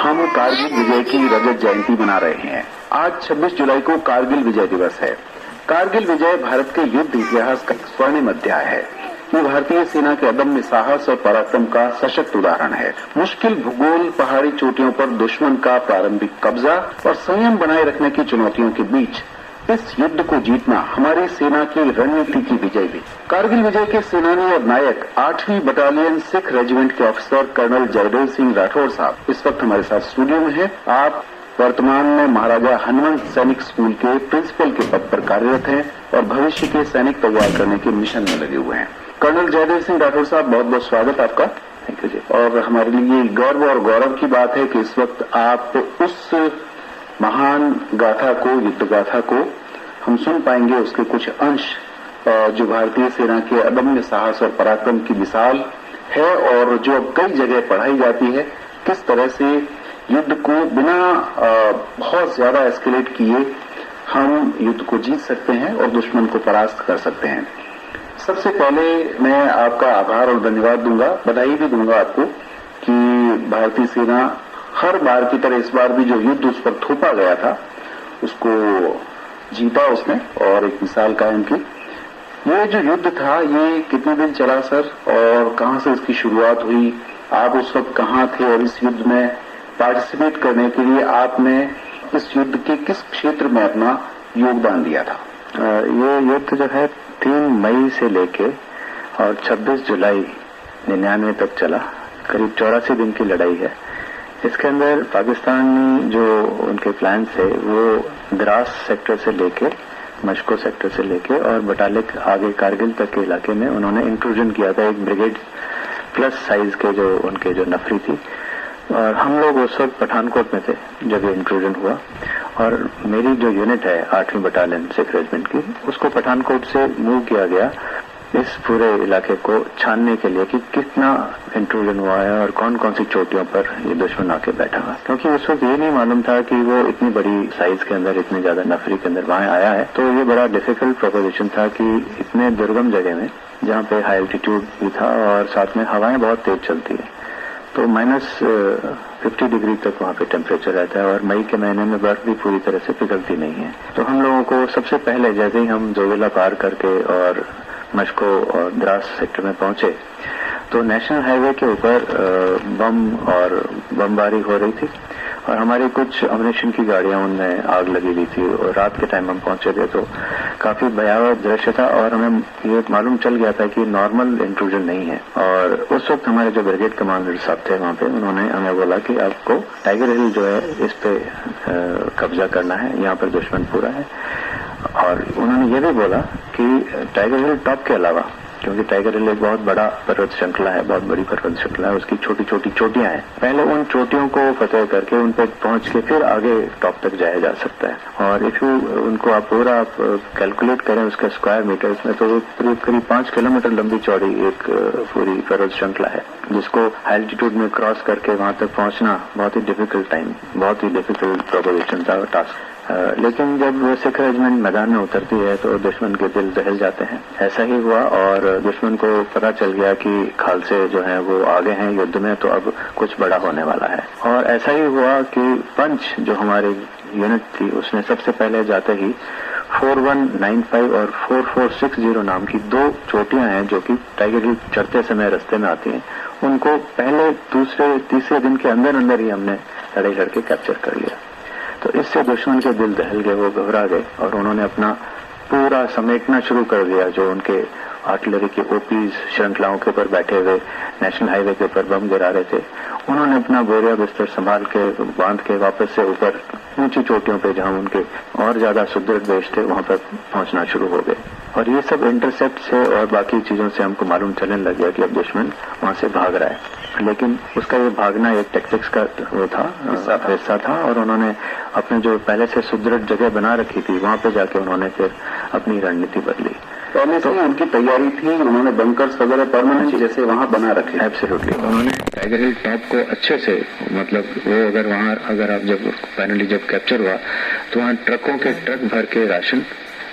हम कारगिल विजय की रजत जयंती मना रहे हैं। आज 26 जुलाई को कारगिल विजय दिवस है। कारगिल विजय भारत के युद्ध इतिहास का स्वर्णिम अध्याय है। ये भारतीय सेना के अदम्य साहस और पराक्रम का सशक्त उदाहरण है। मुश्किल भूगोल, पहाड़ी चोटियों पर दुश्मन का प्रारंभिक कब्जा और संयम बनाए रखने की चुनौतियों के बीच इस युद्ध को जीतना हमारी सेना की रणनीति की विजय भी। कारगिल विजय के सेनानी और नायक 8वीं बटालियन सिख रेजिमेंट के ऑफिसर कर्नल जयदेव सिंह राठौर साहब इस वक्त हमारे साथ स्टूडियो में हैं। आप वर्तमान में महाराजा हनुमंत सैनिक स्कूल के प्रिंसिपल के पद पर कार्यरत हैं और भविष्य के सैनिक तैयार करने के मिशन में लगे हुए हैं। कर्नल जयदेव सिंह राठौर साहब, बहुत बहुत स्वागत आपका। थैंक यू जी। और हमारे लिए गर्व और गौरव की बात है कि इस वक्त आप उस महान गाथा को, युद्ध गाथा को हम सुन पाएंगे, उसके कुछ अंश जो भारतीय सेना के अदम्य साहस और पराक्रम की मिसाल है और जो अब कई जगह पढ़ाई जाती है, किस तरह से युद्ध को बिना बहुत ज्यादा एस्केलेट किए हम युद्ध को जीत सकते हैं और दुश्मन को परास्त कर सकते हैं। सबसे पहले मैं आपका आभार और धन्यवाद दूंगा, बधाई भी दूंगा आपको कि भारतीय सेना हर बार की तरह इस बार भी जो युद्ध उस पर थोपा गया था उसको जीता उसने और एक मिसाल कायम की। ये जो युद्ध था ये कितने दिन चला सर, और कहां से इसकी शुरुआत हुई? आप उस वक्त कहां थे और इस युद्ध में पार्टिसिपेट करने के लिए आपने इस युद्ध के किस क्षेत्र में अपना योगदान दिया था? ये युद्ध जो है 3 मई से लेके और 26 जुलाई 99 तक चला। करीब 84 दिन की लड़ाई है। इसके अंदर पाकिस्तानी जो उनके प्लान थे वो द्रास सेक्टर से लेके, मशको सेक्टर से लेके और बटालिक आगे कारगिल तक के इलाके में उन्होंने इंक्लूजन किया था। एक ब्रिगेड प्लस साइज के जो उनके जो नफरी थी, और हम लोग उस वक्त पठानकोट में थे जब ये इंक्लूजन हुआ। और मेरी जो यूनिट है 8वीं बटालियन सिख रेजिमेंट की, उसको पठानकोट से मूव किया गया इस पूरे इलाके को छानने के लिए कि कितना इंट्रूजन हुआ है और कौन कौन सी चोटियों पर ये दुश्मन आके बैठा हुआ। क्योंकि उस वक्त ये नहीं मालूम था कि वो इतनी बड़ी साइज के अंदर, इतनी ज्यादा नफरी के अंदर वहां आया है। तो ये बड़ा डिफिकल्ट प्रोपोजिशन था कि इतने दुर्गम जगह में, जहाँ पे हाई एल्टीट्यूड भी था और साथ में हवाएं बहुत तेज चलती है, तो -50 डिग्री तक वहाँ पे टेम्परेचर रहता है और मई के महीने में बर्फ भी पूरी तरह से पिघलती नहीं है। तो हम लोगों को सबसे पहले जैसे ही हम जोगिला पार करके और मशको और द्रास सेक्टर में पहुंचे तो नेशनल हाईवे के ऊपर बम और बमबारी हो रही थी और हमारी कुछ अम्युनिशन की गाड़ियां, उनमें आग लगी हुई थी। और रात के टाइम हम पहुंचे थे तो काफी भयावह दृश्य था और हमें ये मालूम चल गया था कि नॉर्मल इंट्रूजन नहीं है। और उस वक्त हमारे जो ब्रिगेड कमांडर साहब थे वहां पे, उन्होंने हमें बोला कि आपको टाइगर हिल जो है इस पे कब्जा करना है, यहाँ पर दुश्मन पूरा है। और उन्होंने ये भी बोला कि टाइगर हिल टॉप के अलावा, क्योंकि टाइगर हिल एक बहुत बड़ा पर्वत श्रृंखला है, बहुत बड़ी पर्वत श्रृंखला है, उसकी छोटी छोटी चोटियां हैं, पहले उन चोटियों को फतेह करके उन पर पहुंच के फिर आगे टॉप तक जाया जा सकता है। और इफ यू उनको आप पूरा कैलकुलेट करें उसका स्क्वायर मीटर्स में, तो करीब 5 किलोमीटर लंबी चौड़ी एक पूरी पर्वत श्रृंखला है, जिसको एल्टीट्यूड में क्रॉस करके वहां तक पहुंचना बहुत ही डिफिकल्ट टाइम, बहुत ही डिफिकल्ट प्रोपोजिशन था, टास्क। लेकिन जब सिख रेजिमेंट मैदान में उतरती है तो दुश्मन के दिल दहल जाते हैं। ऐसा ही हुआ और दुश्मन को पता चल गया कि खालसे जो हैं वो आगे हैं युद्ध में, तो अब कुछ बड़ा होने वाला है। और ऐसा ही हुआ कि पंच जो हमारी यूनिट थी उसने सबसे पहले जाते ही 4195 और 4460 नाम की 2 चोटियां हैं जो कि टाइगर हिल चढ़ते समय रास्ते में आती हैं, उनको पहले, दूसरे, तीसरे दिन के अंदर अंदर ही हमने लड़ाई लड़के कैप्चर कर लिया। तो इससे दुश्मन के दिल दहल गए, वो घबरा गए और उन्होंने अपना पूरा समेटना शुरू कर दिया। जो उनके आर्टिलरी के ओपीज श्रृंखलाओं के ऊपर बैठे हुए नेशनल हाईवे के ऊपर बम गिरा रहे थे, उन्होंने अपना बोरिया बिस्तर संभाल के बांध के वापस से ऊपर ऊंची चोटियों पे, जहां उनके और ज्यादा सुदृढ़ देश थे, वहां पर पहुंचना शुरू हो गए। और ये सब इंटरसेप्ट से और बाकी चीजों से हमको मालूम चलने लग गया कि अब दुश्मन वहां से भाग रहा है। लेकिन उसका ये भागना एक टैक्टिक्स का वो था, हिस्सा था, और उन्होंने अपने जो पहले से सुदृढ़ जगह बना रखी थी वहां पे जाके उन्होंने फिर अपनी रणनीति बदली। पहले से उनकी तैयारी थी, उन्होंने बंकर्स वगैरह परमानेंट जैसे वहां बना रखे। एब्सोल्युटली, उन्होंने टाइगर हिल टॉप को अच्छे से, मतलब वो अगर आप जब फाइनली जब कैप्चर हुआ तो वहाँ ट्रकों के ट्रक भर के राशन,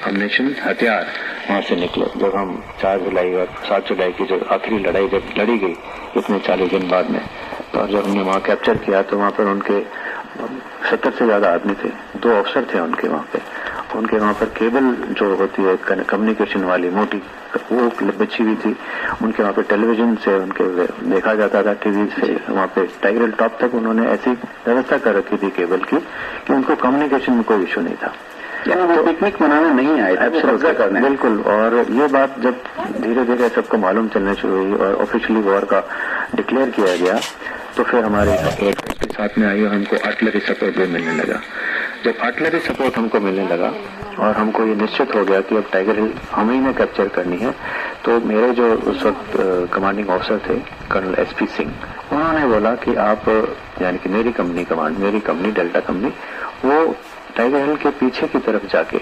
अम्युनिशन, हथियार वहां से निकले। जब हम 4 जुलाई और 7 जुलाई की जो आखिरी लड़ाई जब लड़ी गई इतने 40 दिन बाद में, और जब हमने वहाँ कैप्चर किया तो वहाँ पर उनके 70 से ज्यादा आदमी थे, 2 अफसर थे उनके वहाँ पे। उनके वहाँ पर केबल जो होती है कम्युनिकेशन वाली मोटी, वो बिछी हुई थी। उनके वहाँ पे टेलीविजन से उनके देखा जाता था, टीवी से। वहाँ पे टाइगर हिल टॉप तक उन्होंने ऐसी व्यवस्था कर रखी थी केबल की कि उनको कम्युनिकेशन में कोई इश्यू नहीं था। यानी वो पिकनिक मनाने नहीं आए थे, कब्जा करने। बिल्कुल। और ये बात जब धीरे धीरे सबको मालूम चलने शुरू हुई और ऑफिशियली वॉर का डिक्लेयर किया गया, तो फिर हमारी सपोर्ट उसके साथ में आई और हमको आर्टिलरी सपोर्ट भी मिलने लगा। जब आर्टिलरी सपोर्ट हमको मिलने लगा और हमको ये निश्चित हो गया कि अब टाइगर हिल हम ही ने कैप्चर करनी है, तो मेरे जो उस वक्त कमांडिंग ऑफिसर थे कर्नल SP सिंह, उन्होंने बोला कि आप, यानी कि मेरी कंपनी डेल्टा कंपनी, वो टाइगर हिल के पीछे की तरफ जाके